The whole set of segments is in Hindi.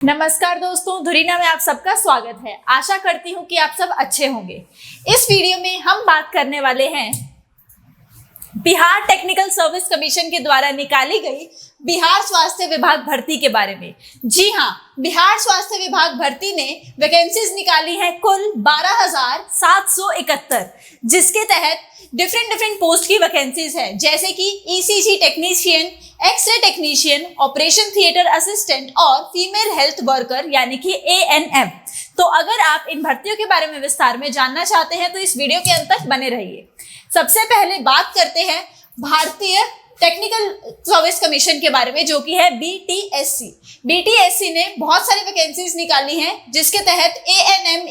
नमस्कार दोस्तों, धुरीना में आप सबका स्वागत है। आशा करती हूँ कि आप सब अच्छे होंगे। इस वीडियो में हम बात करने वाले हैं बिहार टेक्निकल सर्विस कमीशन के द्वारा निकाली गई बिहार स्वास्थ्य विभाग भर्ती के बारे में। जी हाँ, बिहार स्वास्थ्य विभाग भर्ती ने वैकेंसीज निकाली हैं कुल 12,771, जिसके तहत डिफरेंट पोस्ट की वैकेंसीज है, जैसे कि ECG technician, X-ray technician, operation theatre assistant और फीमेल हेल्थ वर्कर यानी कि एएनएम। तो अगर आप इन भर्तियों के बारे में विस्तार में जानना चाहते हैं तो इस वीडियो के अंत तक बने रहिए। सबसे पहले बात करते हैं भारतीय टेक्निकल सर्विस कमीशन के बारे में, जो कि है बीटीएससी। बीटीएससी ने बहुत सारी वैकेंसीज निकाली हैं, जिसके तहत ANM,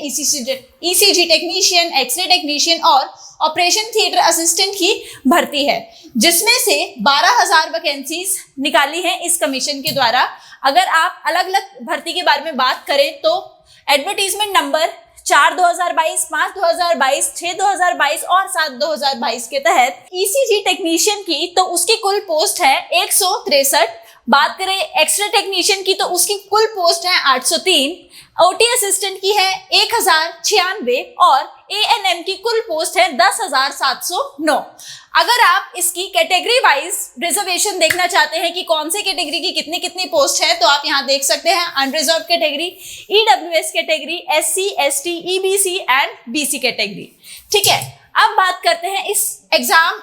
ECG technician, X-ray technician और ऑपरेशन थिएटर असिस्टेंट की भर्ती है, जिसमें से 12,000 वैकेंसीज निकाली हैं इस कमीशन के द्वारा। अगर आप अलग अलग भर्ती के बारे में बात करें तो एडवर्टीजमेंट नंबर 4/2022, 5/2022, 6/2022 और 7/2022 के तहत ईसीजी टेक्नीशियन की तो उसकी कुल पोस्ट है 163। बात करें एक्सरे टेक्नीशियन की तो उसकी कुल पोस्ट है 803, ओटी असिस्टेंट की है 1096 और एएनएम की कुल पोस्ट है 10,709। अगर आप इसकी कैटेगरी वाइज रिजर्वेशन देखना चाहते हैं कि कौन से कैटेगरी की कितनी कितनी पोस्ट है, तो आप यहाँ देख सकते हैं unreserve category, EWS category, SC, ST, EBC and BC category. ठीक है, अब बात करते हैं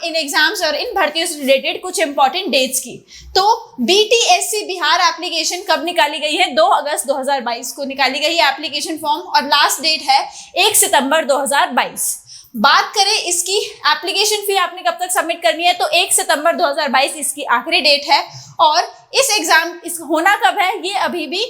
इन एग्जाम्स और इन भर्तियों से रिलेटेड कुछ इंपॉर्टेंट डेट्स की। तो बीटीएससी बिहार एप्लीकेशन कब निकाली गई है? 2 अगस्त 2022 को निकाली गई है एप्लीकेशन फॉर्म, और लास्ट डेट है 1 सितंबर 2022। बात करें इसकी एप्लीकेशन फी आपने कब तक सबमिट करनी है, तो 1 सितंबर 2022 इसकी आखिरी डेट है। और इस एग्जाम होना कब है ये अभी भी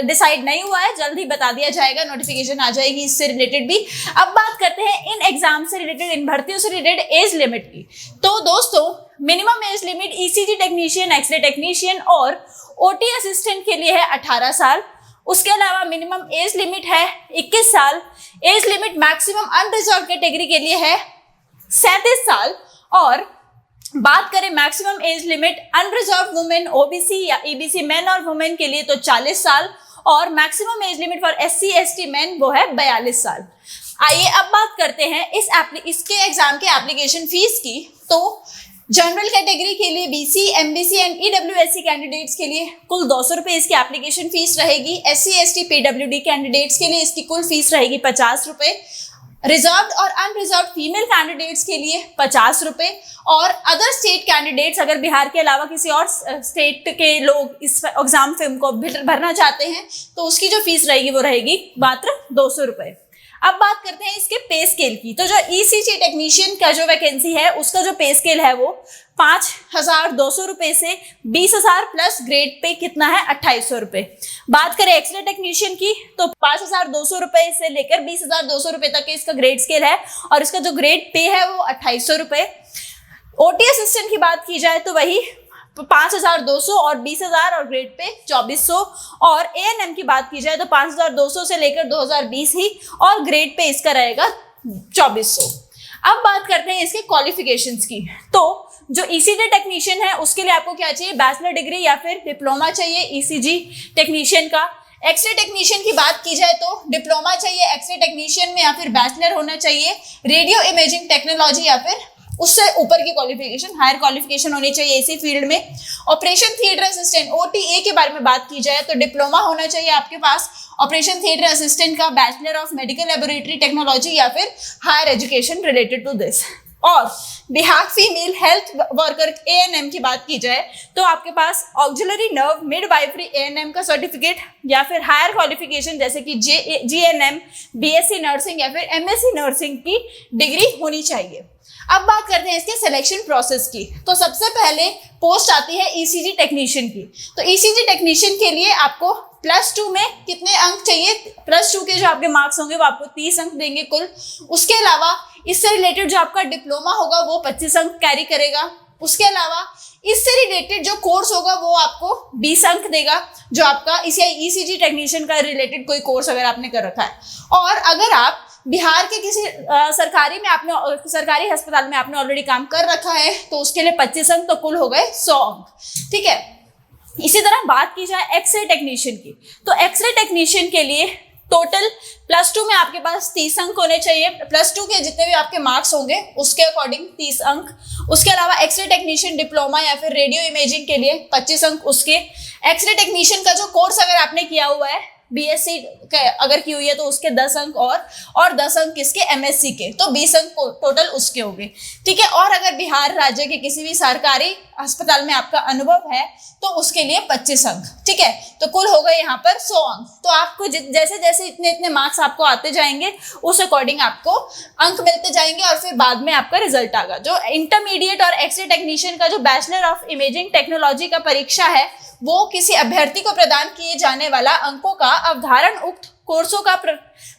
डिसाइड नहीं हुआ है, जल्द ही बता दिया जाएगा, नोटिफिकेशन आ जाएगी इससे रिलेटेड भी। अब बात करते हैं इन एग्जाम से रिलेटेड, इन भर्तियों से रिलेटेड एज लिमिट की। तो दोस्तों, minimum age limit ECG technician, X-ray technician और ओटी असिस्टेंट के लिए है 18 साल। उसके अलावा मिनिमम एज लिमिट है 21 साल। Age limit maximum unreserve category के लिए है 37 साल। और बात करें maximum age limit unreserve women, OBC या ईबीसी मेन और वुमेन के लिए तो 40 साल, और maximum age limit for SC ST men वो है 42 साल। आइए अब बात करते हैं इसके एग्जाम के एप्लीकेशन फीस की। तो जनरल कैटेगरी के लिए बीसी, एमबीसी एंड ईडब्ल्यूएससी कैंडिडेट्स के लिए कुल 200 रुपये इसकी एप्लीकेशन फीस रहेगी। एससी एसटी पीडब्ल्यूडी कैंडिडेट्स के लिए इसकी कुल फीस रहेगी 50 रुपये। रिजर्व्ड और अनरिजर्व्ड फीमेल कैंडिडेट्स के लिए 50 रुपये, और अदर स्टेट कैंडिडेट्स अगर बिहार के अलावा किसी और स्टेट के लोग इस एग्जाम फॉर्म को भरना चाहते हैं तो उसकी जो फीस रहेगी वो रहेगी मात्र 200 रुपये। अब बात करते हैं इसके पे स्केल की। तो जो ईसीजी टेक्नीशियन का जो वैकेंसी है उसका जो पे स्केल है वो 5,200 रुपये से 20,000 प्लस ग्रेड पे कितना है 2,800 रुपये। बात करें एक्सरे टेक्नीशियन की तो 5,200 रुपये से लेकर 20,200 रुपये तक इसका ग्रेड स्केल है, और इसका जो ग्रेड पे है वो 2,800 रुपये। ओटी असिस्टेंट की बात की जाए तो वही 5,200 और 20,000 और ग्रेड पे 2,400, और एएनएम की बात की जाए तो 5,200 से लेकर 2,020 ही, और ग्रेड पे इसका रहेगा 2,400। अब बात करते हैं इसके क्वालिफिकेशंस की। तो जो ईसीजी टेक्नीशियन है उसके लिए आपको क्या चाहिए? बैचलर डिग्री या फिर डिप्लोमा चाहिए ईसीजी टेक्नीशियन का। एक्सरे टेक्नीशियन की बात की जाए तो डिप्लोमा चाहिए एक्सरे टेक्नीशियन में, या फिर बैचलर होना चाहिए रेडियो इमेजिंग टेक्नोलॉजी, या फिर उससे ऊपर की क्वालिफिकेशन, हायर क्वालिफिकेशन होनी चाहिए इसी फील्ड में। ऑपरेशन थिएटर असिस्टेंट ओटीए के बारे में बात की जाए तो डिप्लोमा होना चाहिए आपके पास ऑपरेशन थिएटर असिस्टेंट का, bachelor of medical laboratory technology या फिर higher education related to this. और Bihar female health worker ANM की बात की जाए तो आपके पास ऑक्सिलरी नर्व मिडवाइफरी एएनएम का सर्टिफिकेट, या फिर हायर क्वालिफिकेशन जैसे कि जीएनएम, बीएससी नर्सिंग या फिर एमएससी नर्सिंग की डिग्री होनी चाहिए। अब बात करते हैं इसके सिलेक्शन प्रोसेस की। तो सबसे पहले पोस्ट आती है ईसीजी टेक्नीशियन की। तो ईसीजी टेक्नीशियन के लिए आपको +2 में कितने अंक चाहिए? +2 के जो आपके मार्क्स होंगे वो आपको 30 अंक देंगे कुल। उसके अलावा इससे रिलेटेड जो आपका डिप्लोमा होगा वो 25 अंक कैरी करेगा। उसके अलावा इससे रिलेटेड जो कोर्स होगा वो आपको 20 अंक देगा, जो आपका ईसीजी टेक्नीशियन का रिलेटेड कोई कोर्स अगर आपने कर रखा है। और अगर आप बिहार के किसी सरकारी अस्पताल में आपने ऑलरेडी काम कर रखा है तो उसके लिए 25 अंक, तो कुल हो गए 100 अंक। ठीक है, इसी तरह बात की जाए एक्सरे टेक्नीशियन की, तो एक्सरे टेक्नीशियन के लिए टोटल +2 में आपके पास 30 अंक होने चाहिए। +2 के जितने भी आपके मार्क्स होंगे उसके अकॉर्डिंग 30 अंक। उसके अलावा एक्सरे टेक्नीशियन डिप्लोमा या फिर रेडियो इमेजिंग के लिए 25 अंक उसके। एक्सरे टेक्नीशियन का जो कोर्स अगर आपने किया हुआ है बीएससी अगर की हुई है तो उसके 10 अंक और 10 अंक किसके, एमएससी के, तो 20 अंक टोटल उसके हो गए। ठीक है, और अगर बिहार राज्य के किसी भी सरकारी अस्पताल में आपका अनुभव है तो उसके लिए 25 अंक। ठीक है, तो कुल हो गए यहाँ पर 100 अंक। तो आपको जैसे जैसे इतने इतने मार्क्स आपको आते जाएंगे उस अकॉर्डिंग आपको अंक मिलते जाएंगे और फिर बाद में आपका रिजल्ट आएगा। जो इंटरमीडिएट और एक्सरे टेक्नीशियन का जो बैचलर ऑफ इमेजिंग टेक्नोलॉजी का परीक्षा है वो किसी अभ्यर्थी को प्रदान किए जाने वाला अंकों का अवधारण उक्त कोर्सों का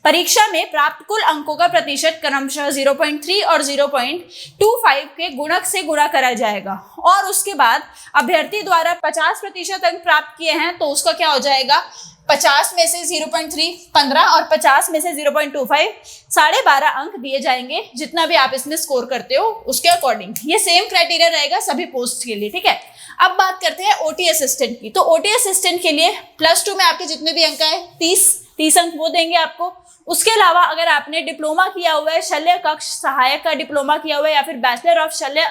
परीक्षा में प्राप्त कुल अंकों का प्रतिशत क्रमशः 0.3 और 0.25 के गुणक से गुणा करा जाएगा। और उसके बाद अभ्यर्थी द्वारा 50% अंक प्राप्त किए हैं तो उसका क्या हो जाएगा, 50 में से 0.3 15 और 50 में से 0.25 12.5 अंक दिए जाएंगे, जितना भी आप इसमें स्कोर करते हो उसके अकॉर्डिंग। ये सेम क्राइटेरिया रहेगा सभी पोस्ट के लिए। ठीक है, अब बात करते हैं ओटी असिस्टेंट की। तो ओटी असिस्टेंट के लिए +2 में आपके जितने भी अंक आए 30 अंक वो देंगे आपको। उसके अलावा अगर आपने डिप्लोमा किया हुआ है, शल्य कक्ष सहायक का डिप्लोमा किया हुआ है या फिर बैचलर ऑफ शल्य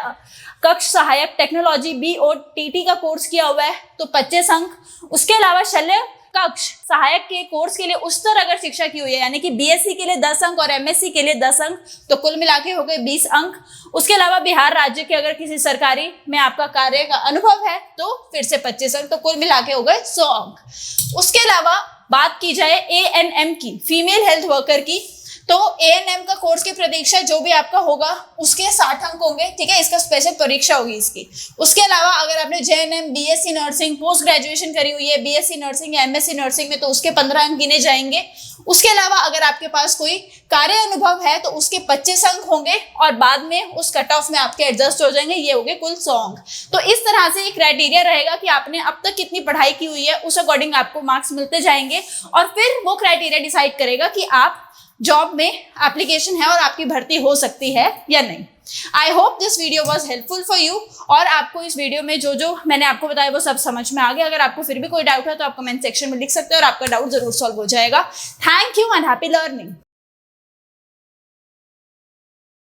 कक्ष सहायक टेक्नोलॉजी BOTT का कोर्स किया हुआ है तो 25 अंक। उसके अलावा शल्य कक्ष सहायक के कोर्स के लिए उच्चतर अगर शिक्षा की हुई है यानी कि बीएससी के लिए 10 अंक और एमएससी के लिए 10 अंक, तो कुल मिला के हो गए 20 अंक। उसके अलावा बिहार राज्य के अगर किसी सरकारी में आपका कार्य का अनुभव है तो फिर से 25 अंक, तो कुल मिला के हो गए 100 अंक। उसके अलावा बात की जाए ANM की, फीमेल हेल्थ वर्कर की, तो ANM का कोर्स की परीक्षा जो भी आपका होगा उसके 60 अंक होंगे। ठीक है, इसका स्पेशल परीक्षा होगी इसकी। उसके अलावा अगर आपने JNM BSc nursing post graduation करी हुई है BSc नर्सिंग या MSc नर्सिंग में तो उसके 15 अंक गिने जाएंगे। उसके अलावा अगर आपके पास कोई कार्य अनुभव है तो उसके 25 अंक होंगे और बाद में उस कट ऑफ में आपके एडजस्ट हो जाएंगे, ये हो गए कुल 100 अंक। तो इस तरह से एक क्राइटेरिया रहेगा कि आपने अब तक कितनी पढ़ाई की हुई है, उस अकॉर्डिंग आपको मार्क्स मिलते जाएंगे और फिर वो क्राइटेरिया डिसाइड करेगा कि आप जॉब में एप्लीकेशन है और आपकी भर्ती हो सकती है या नहीं। I hope this video was helpful for you और आपको इस वीडियो में जो जो मैंने आपको बताया वो सब समझ में आ गया। अगर आपको फिर भी कोई डाउट है तो आप कमेंट सेक्शन में लिख सकते हो और आपका डाउट जरूर सॉल्व हो जाएगा। Thank you and happy learning.